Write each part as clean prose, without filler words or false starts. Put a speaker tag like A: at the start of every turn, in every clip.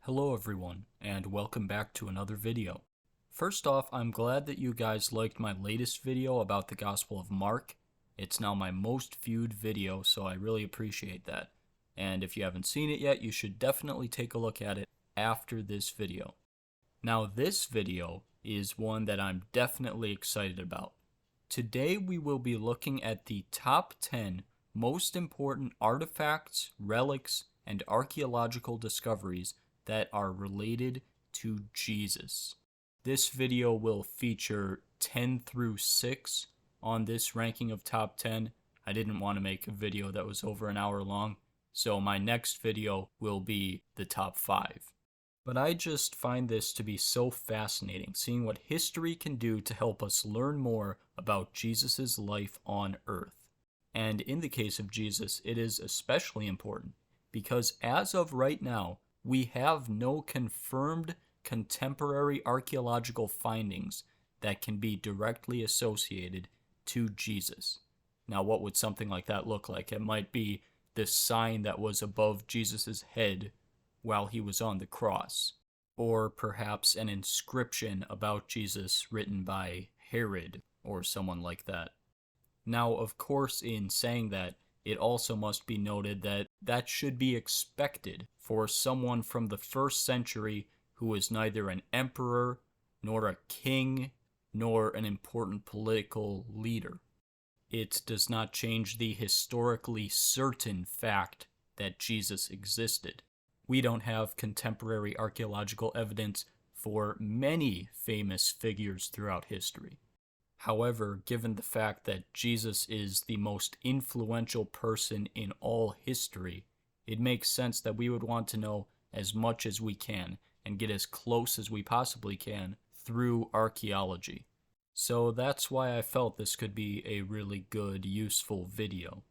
A: Hello everyone, and welcome back to another video. First off, I'm glad that you guys liked my latest video about the Gospel of Mark. It's now my most viewed video, so I really appreciate that. And if you haven't seen it yet, you should definitely take a look at it after this video. Now this video is one that I'm definitely excited about. Today we will be looking at the top 10 most important artifacts, relics, and archaeological discoveries that are related to Jesus. This video will feature 10 through 6 on this ranking of top 10. I didn't want to make a video that was over an hour long, so my next video will be the top 5. But I just find this to be so fascinating, seeing what history can do to help us learn more about Jesus' life on earth. And in the case of Jesus, it is especially important because as of right now, we have no confirmed contemporary archaeological findings that can be directly associated to Jesus. Now, what would something like that look like? It might be the sign that was above Jesus' head while he was on the cross, or perhaps an inscription about Jesus written by Herod or someone like that. Now, of course, in saying that, it also must be noted that that should be expected for someone from the first century who is neither an emperor, nor a king, nor an important political leader. It does not change the historically certain fact that Jesus existed. We don't have contemporary archaeological evidence for many famous figures throughout history. However, given the fact that Jesus is the most influential person in all history, it makes sense that we would want to know as much as we can and get as close as we possibly can through archaeology. So that's why I felt this could be a really good, useful video.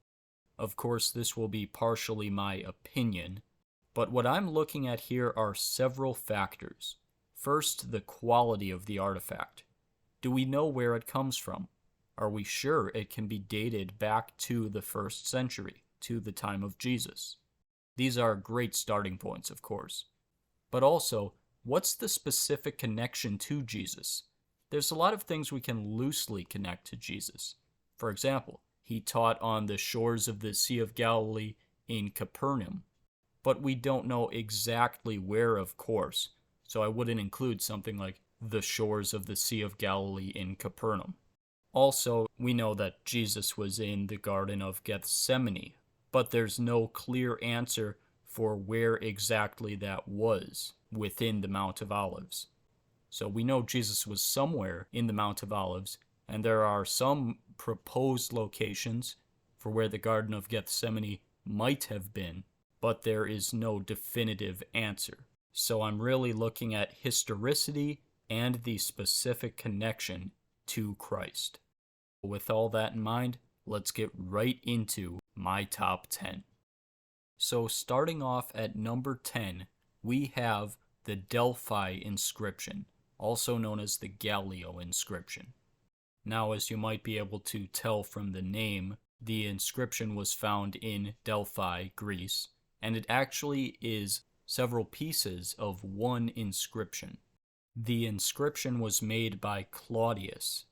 A: Of course, this will be partially my opinion, but what I'm looking at here are several factors. First, the quality of the artifact. Do we know where it comes from? Are we sure it can be dated back to the first century, to the time of Jesus? These are great starting points, of course. But also, what's the specific connection to Jesus? There's a lot of things we can loosely connect to Jesus. For example, he taught on the shores of the Sea of Galilee in Capernaum. But we don't know exactly where, of course, so I wouldn't include something like the shores of the Sea of Galilee in Capernaum. Also, we know that Jesus was in the Garden of Gethsemane, but there's no clear answer for where exactly that was within the Mount of Olives. So we know Jesus was somewhere in the Mount of Olives, and there are some proposed locations for where the Garden of Gethsemane might have been, but there is no definitive answer. So I'm really looking at historicity and the specific connection to Christ. With all that in mind, let's get right into my top 10. So starting off at number 10, we have the Delphi inscription, also known as the Gallio inscription. Now, as you might be able to tell from the name, the inscription was found in Delphi, Greece, and it actually is several pieces of one inscription. The inscription was made by Claudius,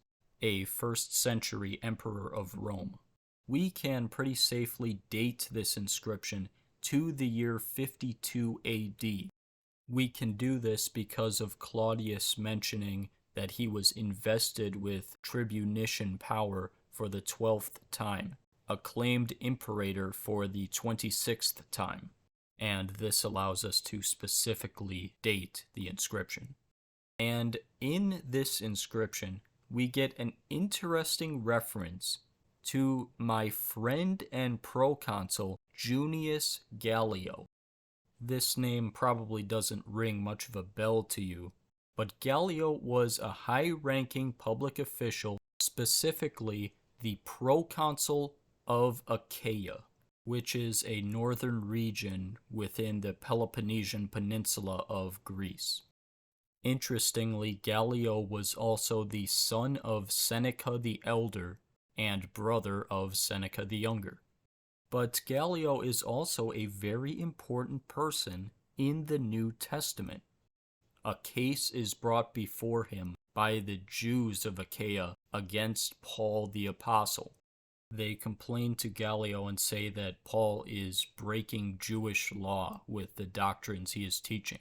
A: a 1st century emperor of Rome. We can pretty safely date this inscription to the year 52 AD. We can do this because of Claudius mentioning that he was invested with tribunician power for the 12th time, acclaimed imperator for the 26th time, and this allows us to specifically date the inscription. And in this inscription, we get an interesting reference to my friend and proconsul, Junius Gallio. This name probably doesn't ring much of a bell to you, but Gallio was a high-ranking public official, specifically the proconsul of Achaia, which is a northern region within the Peloponnesian Peninsula of Greece. Interestingly, Gallio was also the son of Seneca the Elder and brother of Seneca the Younger. But Gallio is also a very important person in the New Testament. A case is brought before him by the Jews of Achaia against Paul the Apostle. They complain to Gallio and say that Paul is breaking Jewish law with the doctrines he is teaching.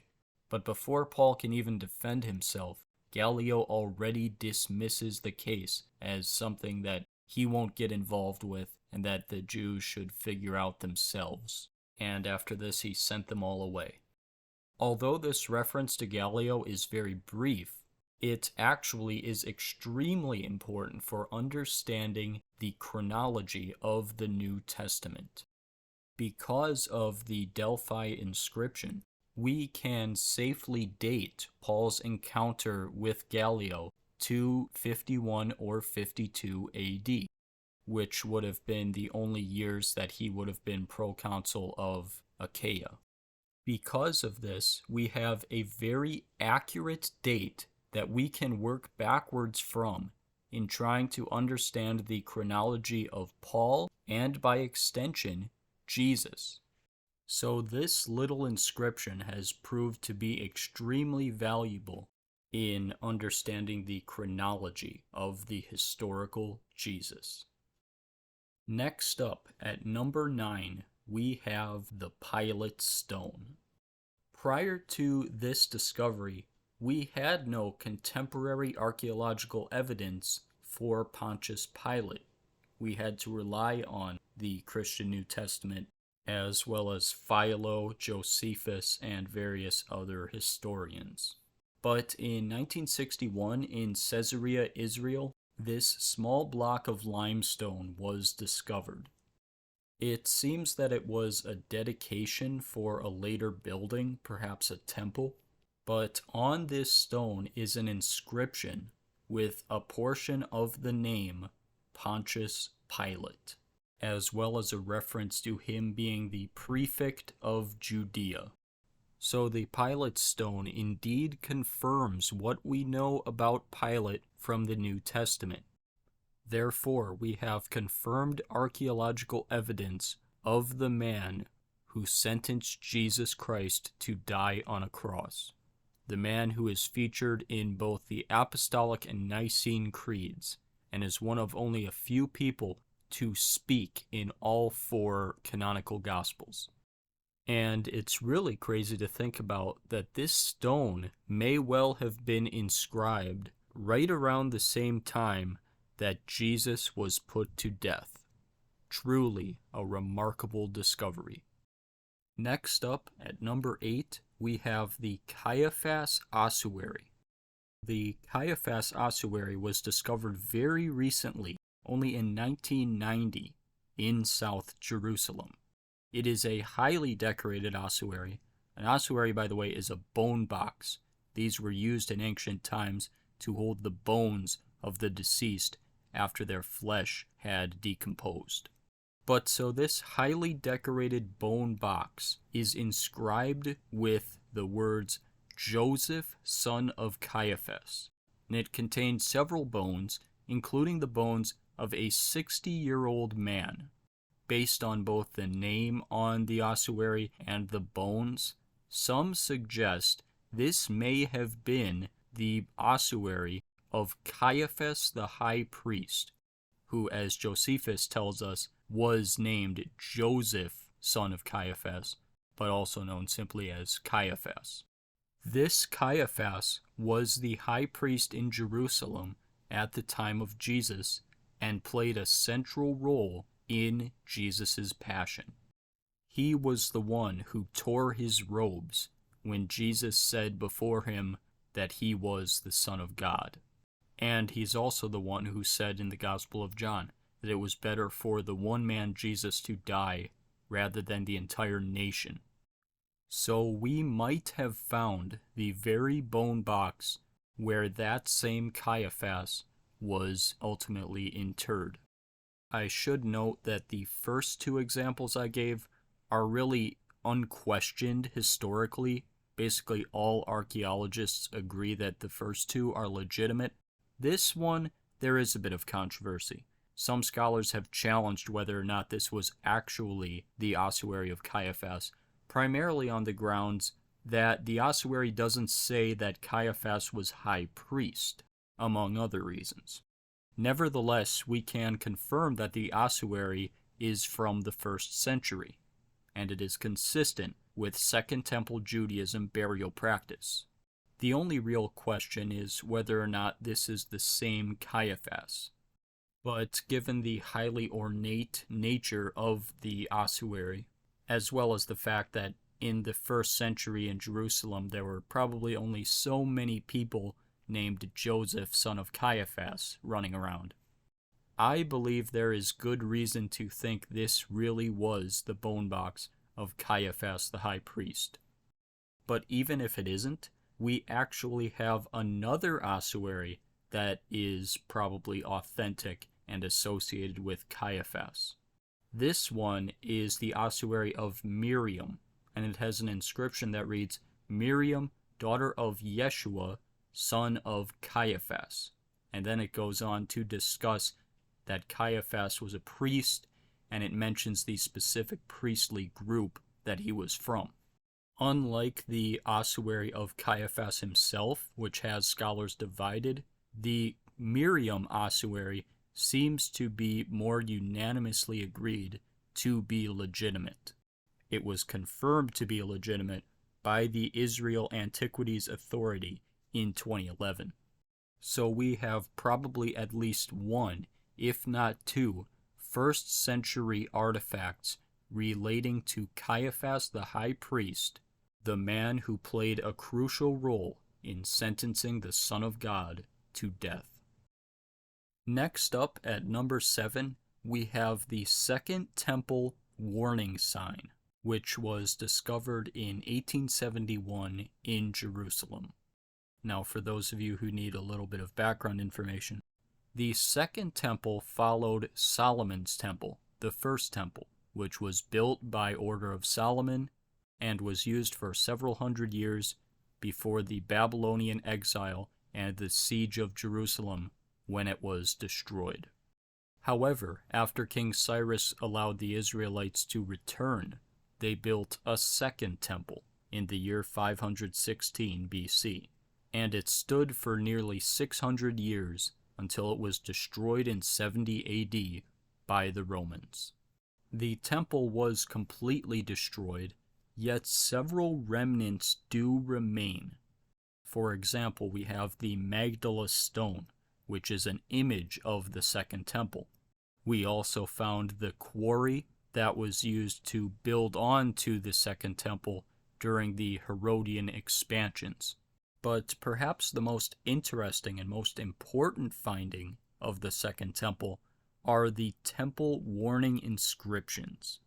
A: But before Paul can even defend himself, Gallio already dismisses the case as something that he won't get involved with and that the Jews should figure out themselves. And after this, he sent them all away. Although this reference to Gallio is very brief, it actually is extremely important for understanding the chronology of the New Testament. Because of the Delphi inscription, we can safely date Paul's encounter with Gallio to 51 or 52 AD, which would have been the only years that he would have been proconsul of Achaia. Because of this, we have a very accurate date that we can work backwards from in trying to understand the chronology of Paul and, by extension, Jesus. So this little inscription has proved to be extremely valuable in understanding the chronology of the historical Jesus. Next up, at number 9, we have the Pilate Stone. Prior to this discovery, we had no contemporary archaeological evidence for Pontius Pilate. We had to rely on the Christian New Testament as well as Philo, Josephus, and various other historians. But in 1961 in Caesarea, Israel, this small block of limestone was discovered. It seems that it was a dedication for a later building, perhaps a temple, but on this stone is an inscription with a portion of the name Pontius Pilate, as well as a reference to him being the Prefect of Judea. So the Pilate stone indeed confirms what we know about Pilate from the New Testament. Therefore, we have confirmed archaeological evidence of the man who sentenced Jesus Christ to die on a cross, the man who is featured in both the Apostolic and Nicene creeds, and is one of only a few people to speak in all 4 canonical Gospels. And it's really crazy to think about that this stone may well have been inscribed right around the same time that Jesus was put to death. Truly a remarkable discovery. Next up, at number 8, we have the Caiaphas ossuary. The Caiaphas ossuary was discovered very recently, only in 1990, in South Jerusalem. It is a highly decorated ossuary. An ossuary, by the way, is a bone box. These were used in ancient times to hold the bones of the deceased after their flesh had decomposed. But so this highly decorated bone box is inscribed with the words Joseph, son of Caiaphas, and it contains several bones, including the bones of a 60-year-old man. Based on both the name on the ossuary and the bones, some suggest this may have been the ossuary of Caiaphas the high priest, who, as Josephus tells us, was named Joseph, son of Caiaphas, but also known simply as Caiaphas. This Caiaphas was the high priest in Jerusalem at the time of Jesus and played a central role in Jesus' passion. He was the one who tore his robes when Jesus said before him that he was the Son of God. And he's also the one who said in the Gospel of John that it was better for the one man Jesus to die rather than the entire nation. So we might have found the very bone box where that same Caiaphas was ultimately interred. I should note that the first 2 examples I gave are really unquestioned historically. Basically, all archaeologists agree that the first 2 are legitimate. This one, there is a bit of controversy. Some scholars have challenged whether or not this was actually the ossuary of Caiaphas, primarily on the grounds that the ossuary doesn't say that Caiaphas was high priest, among other reasons. Nevertheless, we can confirm that the ossuary is from the 1st century, and it is consistent with Second Temple Judaism burial practice. The only real question is whether or not this is the same Caiaphas. But given the highly ornate nature of the ossuary, as well as the fact that in the 1st century in Jerusalem there were probably only so many people named Joseph, son of Caiaphas, running around, I believe there is good reason to think this really was the bone box of Caiaphas the high priest. But even if it isn't, we actually have another ossuary that is probably authentic and associated with Caiaphas. This one is the ossuary of Miriam, and it has an inscription that reads, Miriam, daughter of Yeshua, son of Caiaphas. And then it goes on to discuss that Caiaphas was a priest, and it mentions the specific priestly group that he was from. Unlike the ossuary of Caiaphas himself, which has scholars divided, the Miriam ossuary seems to be more unanimously agreed to be legitimate. It was confirmed to be legitimate by the Israel Antiquities Authority in 2011. So we have probably at least one, if not two, 1st century artifacts relating to Caiaphas the high priest, the man who played a crucial role in sentencing the Son of God to death. Next up at number 7, we have the Second Temple warning sign, which was discovered in 1871 in Jerusalem. Now, for those of you who need a little bit of background information, the Second Temple followed Solomon's Temple, the First Temple, which was built by order of Solomon and was used for several hundred years before the Babylonian exile and the siege of Jerusalem when it was destroyed. However, after King Cyrus allowed the Israelites to return, they built a second temple in the year 516 BC, and it stood for nearly 600 years until it was destroyed in 70 AD by the Romans. The temple was completely destroyed, yet several remnants do remain. For example, we have the Magdala stone, which is an image of the Second Temple. We also found the quarry that was used to build on to the Second Temple during the Herodian expansions. But perhaps the most interesting and most important finding of the Second Temple are the temple warning inscriptions.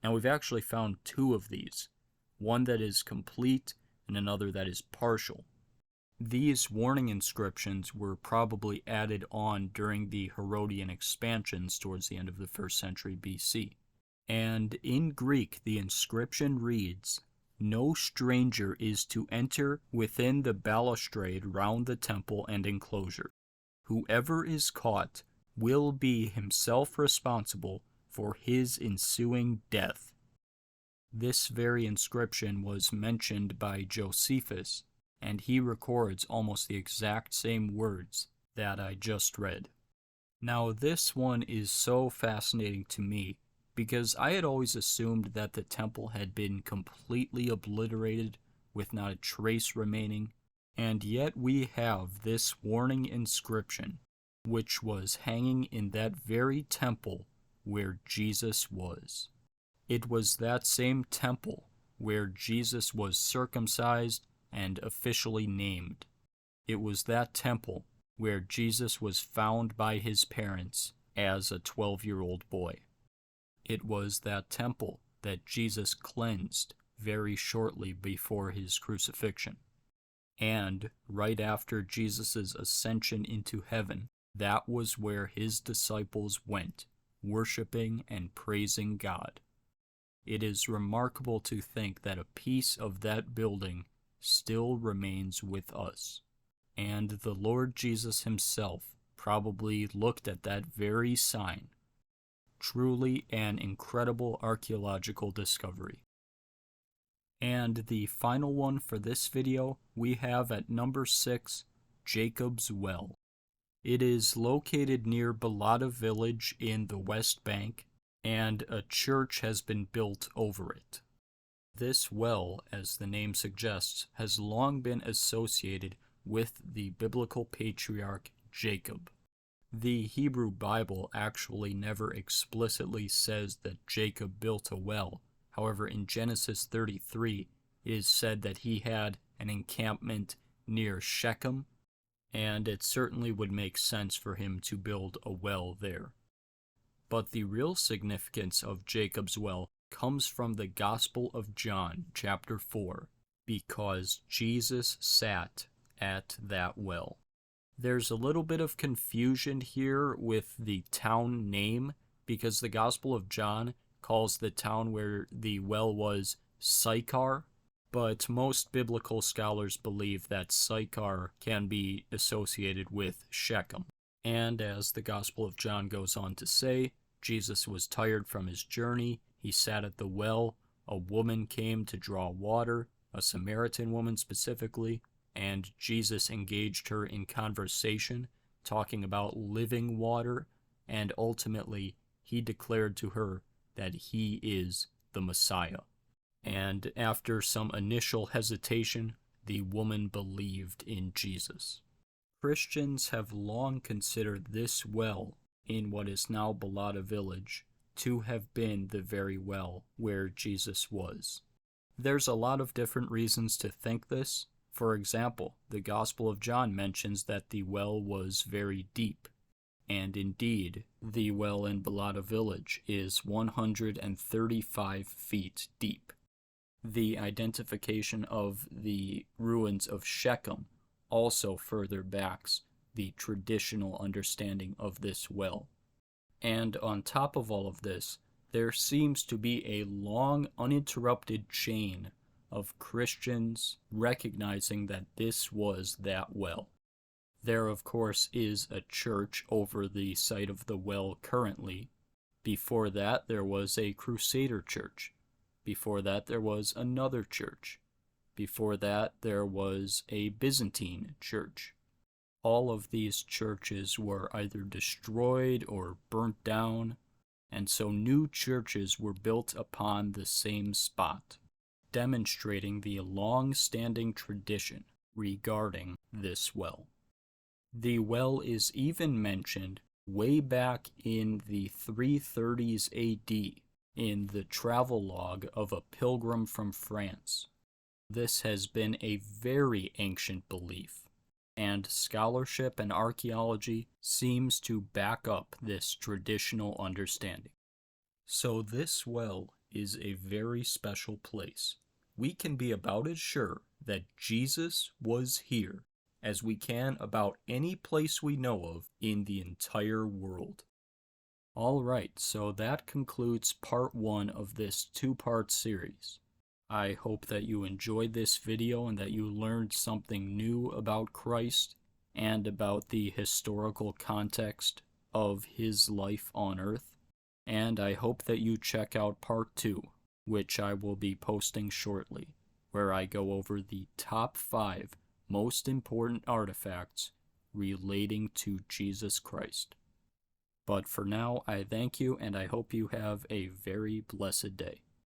A: And we've actually found 2 of these, one that is complete and another that is partial. These warning inscriptions were probably added on during the Herodian expansions towards the end of the 1st century BC. And in Greek, the inscription reads, "No stranger is to enter within the balustrade round the temple and enclosure. Whoever is caught will be himself responsible for his ensuing death." This very inscription was mentioned by Josephus, and he records almost the exact same words that I just read. Now, this one is so fascinating to me because I had always assumed that the temple had been completely obliterated with not a trace remaining, and yet we have this warning inscription, which was hanging in that very temple where Jesus was. It was that same temple where Jesus was circumcised and officially named. It was that temple where Jesus was found by his parents as a 12-year-old boy. It was that temple that Jesus cleansed very shortly before his crucifixion. And right after Jesus' ascension into heaven, that was where his disciples went, worshiping and praising God. It is remarkable to think that a piece of that building still remains with us. And the Lord Jesus himself probably looked at that very sign. Truly an incredible archaeological discovery. And the final one for this video, we have at number 6, Jacob's Well. It is located near Balata village in the West Bank, and a church has been built over it. This well, as the name suggests, has long been associated with the biblical patriarch Jacob. The Hebrew Bible actually never explicitly says that Jacob built a well. However, in Genesis 33, it is said that he had an encampment near Shechem, and it certainly would make sense for him to build a well there. But the real significance of Jacob's well comes from the Gospel of John, chapter 4, because Jesus sat at that well. There's a little bit of confusion here with the town name, because the Gospel of John calls the town where the well was Sychar, but most biblical scholars believe that Sychar can be associated with Shechem. And as the Gospel of John goes on to say, Jesus was tired from his journey. He sat at the well. A woman came to draw water, a Samaritan woman specifically, and Jesus engaged her in conversation, talking about living water, and ultimately he declared to her that he is the Messiah. And after some initial hesitation, the woman believed in Jesus. Christians have long considered this well in what is now Balata village to have been the very well where Jesus was. There's a lot of different reasons to think this. For example, the Gospel of John mentions that the well was very deep, and indeed, the well in Balata village is 135 feet deep. The identification of the ruins of Shechem also further backs the traditional understanding of this well. And on top of all of this, there seems to be a long, uninterrupted chain of Christians recognizing that this was that well. There, of course, is a church over the site of the well currently. Before that, there was a Crusader church. Before that, there was another church. Before that, there was a Byzantine church. All of these churches were either destroyed or burnt down, and so new churches were built upon the same spot, demonstrating the long-standing tradition regarding this well. The well is even mentioned way back in the 330s AD in the travelogue of a pilgrim from France. This has been a very ancient belief, and scholarship and archaeology seems to back up this traditional understanding. So this well is a very special place. We can be about as sure that Jesus was here as we can about any place we know of in the entire world. Alright, so that concludes part 1 of this 2-part series. I hope that you enjoyed this video and that you learned something new about Christ and about the historical context of his life on earth. And I hope that you check out part 2, which I will be posting shortly, where I go over the top 5 most important artifacts relating to Jesus Christ. But for now, I thank you and I hope you have a very blessed day.